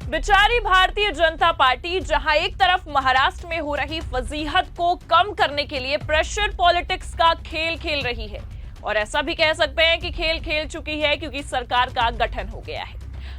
बेचारी भारतीय जनता पार्टी जहां एक तरफ महाराष्ट्र में हो रही फजीहत को कम करने के लिए प्रेशर पॉलिटिक्स का खेल खेल रही है, और ऐसा भी कह सकते हैं कि खेल खेल चुकी है क्योंकि सरकार का गठन हो गया है।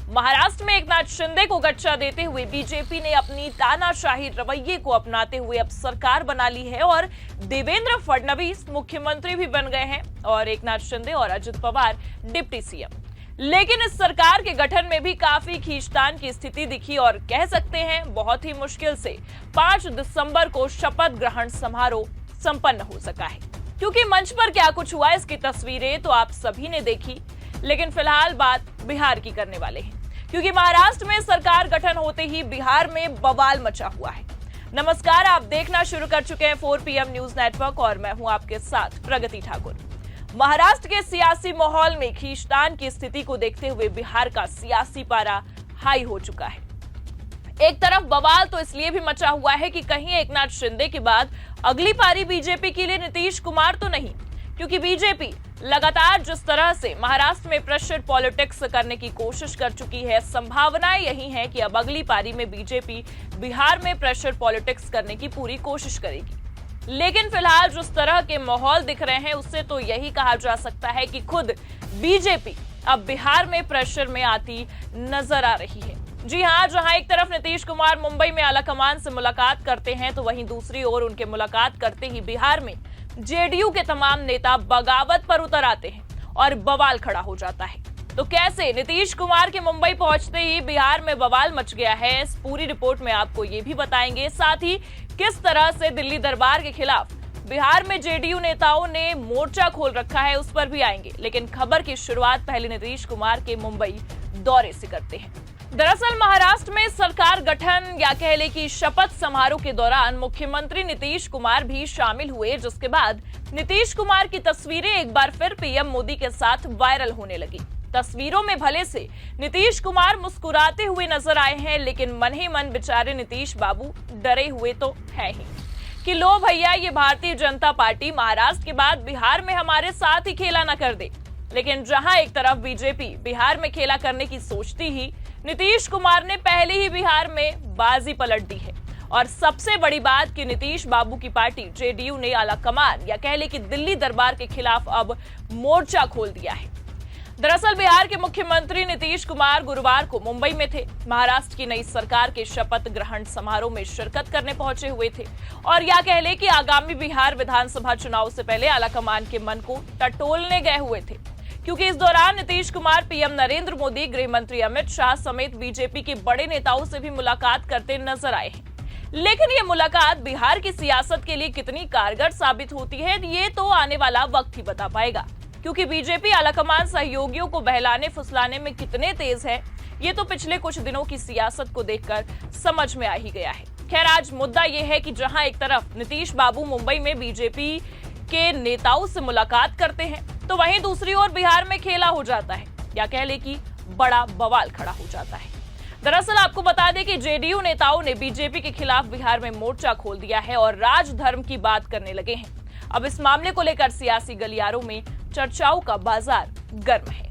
महाराष्ट्र में एकनाथ शिंदे को गच्चा देते हुए बीजेपी ने अपनी तानाशाही रवैये को अपनाते हुए अब सरकार बना ली है और देवेंद्र फडणवीस मुख्यमंत्री भी बन गए हैं और एकनाथ शिंदे और अजित पवार डिप्टी सीएम। लेकिन इस सरकार के गठन में भी काफी खींचतान की स्थिति दिखी और कह सकते हैं बहुत ही मुश्किल से 5 दिसंबर को शपथ ग्रहण समारोह संपन्न हो सका है। क्योंकि मंच पर क्या कुछ हुआ इसकी तस्वीरें तो आप सभी ने देखी, लेकिन फिलहाल बात बिहार की करने वाले हैं क्योंकि महाराष्ट्र में सरकार गठन होते ही बिहार में बवाल मचा हुआ है। नमस्कार, आप देखना शुरू कर चुके हैं 4 PM न्यूज नेटवर्क और मैं हूं आपके साथ प्रगति ठाकुर। महाराष्ट्र के सियासी माहौल में खींचतान की स्थिति को देखते हुए बिहार का सियासी पारा हाई हो चुका है। एक तरफ बवाल तो इसलिए भी मचा हुआ है कि कहीं एकनाथ शिंदे के बाद अगली पारी बीजेपी के लिए नीतीश कुमार तो नहीं, क्योंकि बीजेपी लगातार जिस तरह से महाराष्ट्र में प्रेशर पॉलिटिक्स करने की कोशिश कर चुकी है, संभावनाएं यही है कि अब अगली पारी में बीजेपी बिहार में प्रेशर पॉलिटिक्स करने की पूरी कोशिश करेगी। लेकिन फिलहाल जिस तरह के माहौल दिख रहे हैं उससे तो यही कहा जा सकता है कि खुद बीजेपी अब बिहार में प्रेशर में आती नजर आ रही है। जी हां, जहां एक तरफ नीतीश कुमार मुंबई में आलाकमान से मुलाकात करते हैं तो वहीं दूसरी ओर उनके मुलाकात करते ही बिहार में जेडीयू के तमाम नेता बगावत पर उतर आते हैं और बवाल खड़ा हो जाता है। तो कैसे नीतीश कुमार के मुंबई पहुंचते ही बिहार में बवाल मच गया है, इस पूरी रिपोर्ट में आपको ये भी बताएंगे। साथ ही किस तरह से दिल्ली दरबार के खिलाफ बिहार में जेडीयू नेताओं ने मोर्चा खोल रखा है उस पर भी आएंगे। लेकिन खबर की शुरुआत पहले नीतीश कुमार के मुंबई दौरे से करते हैं। दरअसल महाराष्ट्र में सरकार गठन या कह ले कि शपथ समारोह के दौरान मुख्यमंत्री नीतीश कुमार भी शामिल हुए, जिसके बाद नीतीश कुमार की तस्वीरें एक बार फिर पीएम मोदी के साथ वायरल होने लगी। तस्वीरों में भले से नीतीश कुमार मुस्कुराते हुए नजर आए हैं, लेकिन मन ही मन बेचारे नीतीश बाबू डरे हुए तो है ही कि लो भैया, ये भारतीय जनता पार्टी महाराष्ट्र के बाद बिहार में हमारे साथ ही खेला न कर दे। लेकिन जहां एक तरफ बीजेपी बिहार में खेला करने की सोचती ही नीतीश कुमार ने पहले ही बिहार में बाजी पलट दी है। और सबसे बड़ी बात कि नीतीश बाबू की पार्टी जेडीयू ने आलाकमान या कह ले कि दिल्ली दरबार के खिलाफ अब मोर्चा खोल दिया है। दरअसल बिहार के मुख्यमंत्री नीतीश कुमार गुरुवार को मुंबई में थे, महाराष्ट्र की नई सरकार के शपथ ग्रहण समारोह में शिरकत करने पहुंचे हुए थे और या कह ले कि आगामी बिहार विधानसभा चुनाव से पहले आलाकमान के मन को टटोलने गए हुए थे, क्योंकि इस दौरान नीतीश कुमार पीएम नरेंद्र मोदी, गृह मंत्री अमित शाह समेत बीजेपी के बड़े नेताओं से भी मुलाकात करते नजर आए हैं। लेकिन ये मुलाकात बिहार की सियासत के लिए कितनी कारगर साबित होती है ये तो आने वाला वक्त ही बता पाएगा, क्योंकि बीजेपी आलाकमान सहयोगियों को बहलाने फुसलाने में कितने तेज है ये तो पिछले कुछ दिनों की सियासत को देखकर समझ में आ ही गया है। खैर, आज मुद्दा ये है कि जहां एक तरफ नीतीश बाबू मुंबई में बीजेपी के नेताओं से मुलाकात करते हैं तो वहीं दूसरी ओर बिहार में खेला हो जाता है या कह ले कि बड़ा बवाल खड़ा हो जाता है। दरअसल आपको बता दें कि जेडीयू नेताओं ने बीजेपी के खिलाफ बिहार में मोर्चा खोल दिया है और राजधर्म की बात करने लगे हैं। अब इस मामले को लेकर सियासी गलियारों में चर्चाओं का बाजार गर्म है।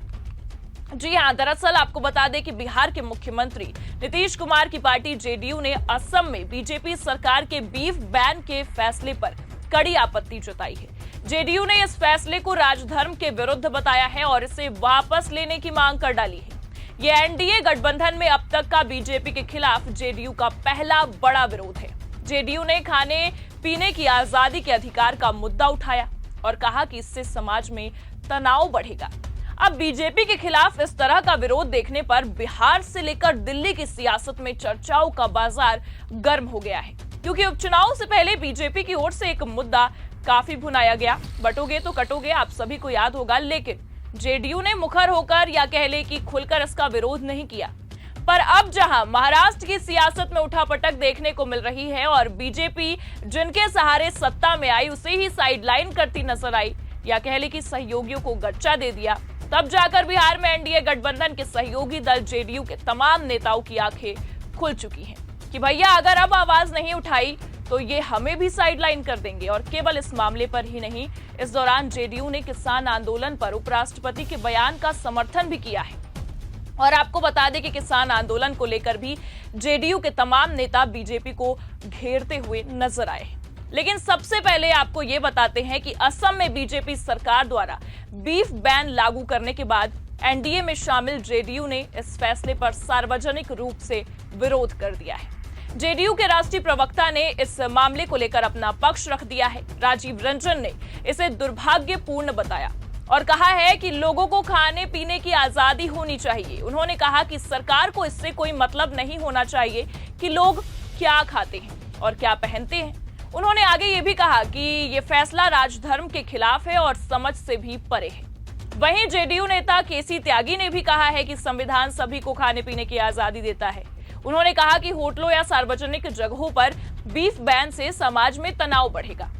जी हां, दरअसल आपको बता दें कि बिहार के मुख्यमंत्री नीतीश कुमार की पार्टी जेडीयू ने असम में बीजेपी सरकार के बीफ बैन के फैसले पर कड़ी आपत्ति जताई है। जेडीयू ने इस फैसले को राजधर्म के विरुद्ध बताया है और इसे वापस लेने की मांग कर डाली है। ये एनडीए गठबंधन में अब तक का बीजेपी के खिलाफ जेडीयू का पहला बड़ा विरोध है। जेडीयू ने खाने पीने की आजादी के अधिकार का मुद्दा उठाया और कहा कि इससे समाज में तनाव बढ़ेगा। अब बीजेपी के खिलाफ इस तरह का विरोध देखने पर बिहार से लेकर दिल्ली की सियासत में चर्चाओं का बाजार गर्म हो गया है, क्योंकि उपचुनाव से पहले बीजेपी की ओर से एक मुद्दा काफी भुनाया गया, बटोगे तो कटोगे, आप सभी को याद होगा। लेकिन जेडीयू ने मुखर होकर या कह ले कि खुलकर इसका विरोध नहीं किया। पर अब जहां महाराष्ट्र की सियासत में उठापटक देखने को मिल रही है और बीजेपी जिनके सहारे सत्ता में आई उसे ही साइडलाइन करती नजर आई या कह ले कि सहयोगियों को गच्चा दे दिया, तब जाकर बिहार में एनडीए गठबंधन के सहयोगी दल जेडीयू के तमाम नेताओं की आंखें खुल चुकी हैं कि भैया अगर अब आवाज नहीं उठाई तो ये हमें भी साइडलाइन कर देंगे। और केवल इस मामले पर ही नहीं, इस दौरान जेडीयू ने किसान आंदोलन पर उपराष्ट्रपति के बयान का समर्थन भी किया है। और आपको बता दें कि किसान आंदोलन को लेकर भी जेडीयू के तमाम नेता बीजेपी को घेरते हुए नजर आए। लेकिन सबसे पहले आपको यह बताते हैं कि असम में बीजेपी सरकार द्वारा बीफ बैन लागू करने के बाद एनडीए में शामिल जेडीयू ने इस फैसले पर सार्वजनिक रूप से विरोध कर दिया है। जेडीयू के राष्ट्रीय प्रवक्ता ने इस मामले को लेकर अपना पक्ष रख दिया है। राजीव रंजन ने इसे दुर्भाग्यपूर्ण बताया और कहा है कि लोगों को खाने पीने की आजादी होनी चाहिए। उन्होंने कहा कि सरकार को इससे कोई मतलब नहीं होना चाहिए कि लोग क्या खाते हैं और क्या पहनते हैं। उन्होंने आगे ये भी कहा कि ये फैसला राजधर्म के खिलाफ है और समझ से भी परे है। वहीं जेडीयू नेता केसी त्यागी ने भी कहा है कि संविधान सभी को खाने पीने की आजादी देता है। उन्होंने कहा कि होटलों या सार्वजनिक जगहों पर बीफ बैन से समाज में तनाव बढ़ेगा।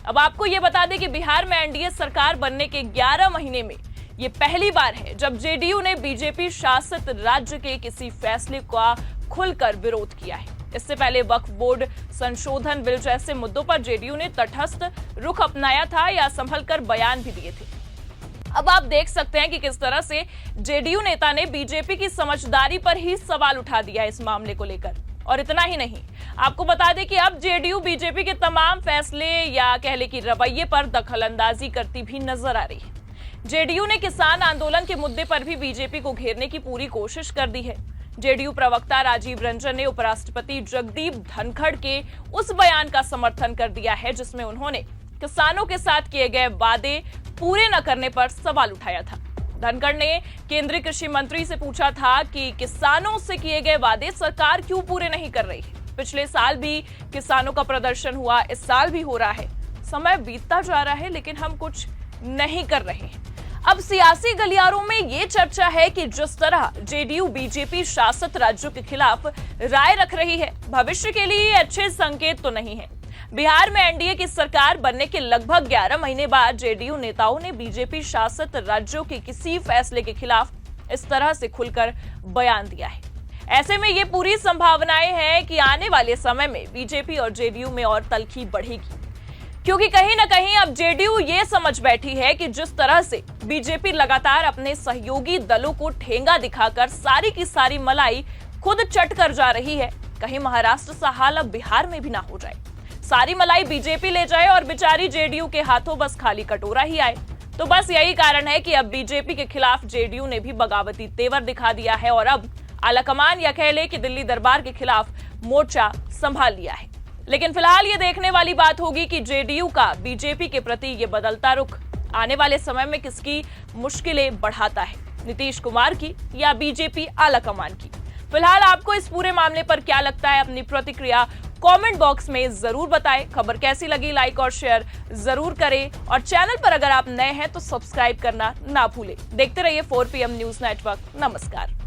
अब आपको यह बता दें कि बिहार में एनडीए सरकार बनने के 11 महीने में यह पहली बार है जब जेडीयू ने बीजेपी शासित राज्य के किसी फैसले का खुलकर विरोध किया है। इससे पहले वक्फ बोर्ड संशोधन बिल जैसे मुद्दों पर जेडीयू ने तटस्थ रुख अपनाया था या संभलकर बयान भी दिए थे। अब आप देख सकते हैं कि किस तरह से जेडीयू नेता ने बीजेपी की समझदारी पर ही सवाल उठा दिया इस मामले को लेकर। और इतना ही नहीं, आपको बता दें कि अब जेडीयू बीजेपी के तमाम फैसले या कह ले कि रवैये पर दखलंदाजी करती भी नजर आ रही है। जेडीयू ने किसान आंदोलन के मुद्दे पर भी बीजेपी को घेरने की पूरी कोशिश कर दी है। जेडीयू प्रवक्ता राजीव रंजन ने उपराष्ट्रपति जगदीप धनखड़ के उस बयान का समर्थन कर दिया है जिसमें उन्होंने किसानों के साथ किए गए वादे पूरे न करने पर सवाल उठाया था। धनखड़ ने केंद्रीय कृषि मंत्री से पूछा था कि किसानों से किए गए वादे सरकार क्यों पूरे नहीं कर रही है। पिछले साल भी किसानों का प्रदर्शन हुआ, इस साल भी हो रहा है। समय बीतता जा रहा है लेकिन हम कुछ नहीं कर रहे हैं। अब सियासी गलियारों में ये चर्चा है कि जिस तरह जेडीयू बीजेपी शासित राज्यों के खिलाफ राय रख रही है, भविष्य के लिए अच्छे संकेत तो नहीं है। बिहार में एनडीए की सरकार बनने के लगभग 11 महीने बाद जेडीयू नेताओं ने बीजेपी शासित राज्यों के किसी फैसले के खिलाफ इस तरह से खुलकर बयान दिया है। ऐसे में ये पूरी संभावनाएं हैं कि आने वाले समय में बीजेपी और जेडीयू में और तल्खी बढ़ेगी, क्योंकि कहीं ना कहीं अब जेडीयू ये समझ बैठी है कि जिस तरह से बीजेपी लगातार अपने सहयोगी दलों को ठेंगा दिखाकर सारी की सारी मलाई खुद चट कर जा रही है, कहीं महाराष्ट्र सा हाल अब बिहार में भी ना हो जाए, सारी मलाई बीजेपी ले जाए और बेचारी जेडीयू के हाथों बस खाली कटोरा ही आए। तो बस यही कारण है कि अब बीजेपी के खिलाफ जेडीयू ने भी बगावती तेवर दिखा दिया है और अब आलाकमान या कह ले कि दिल्ली दरबार के खिलाफ मोर्चा संभाल लिया है। लेकिन फिलहाल ये देखने वाली बात होगी कि जेडीयू का बीजेपी के प्रति ये बदलता रुख आने वाले समय में किसकी मुश्किलें बढ़ाता है, नीतीश कुमार की या बीजेपी आलाकमान की। फिलहाल आपको इस पूरे मामले पर क्या लगता है, अपनी प्रतिक्रिया कमेंट बॉक्स में जरूर बताएं। खबर कैसी लगी लाइक और शेयर जरूर करें और चैनल पर अगर आप नए हैं तो सब्सक्राइब करना ना भूलें। देखते रहिए 4 PM न्यूज नेटवर्क। नमस्कार।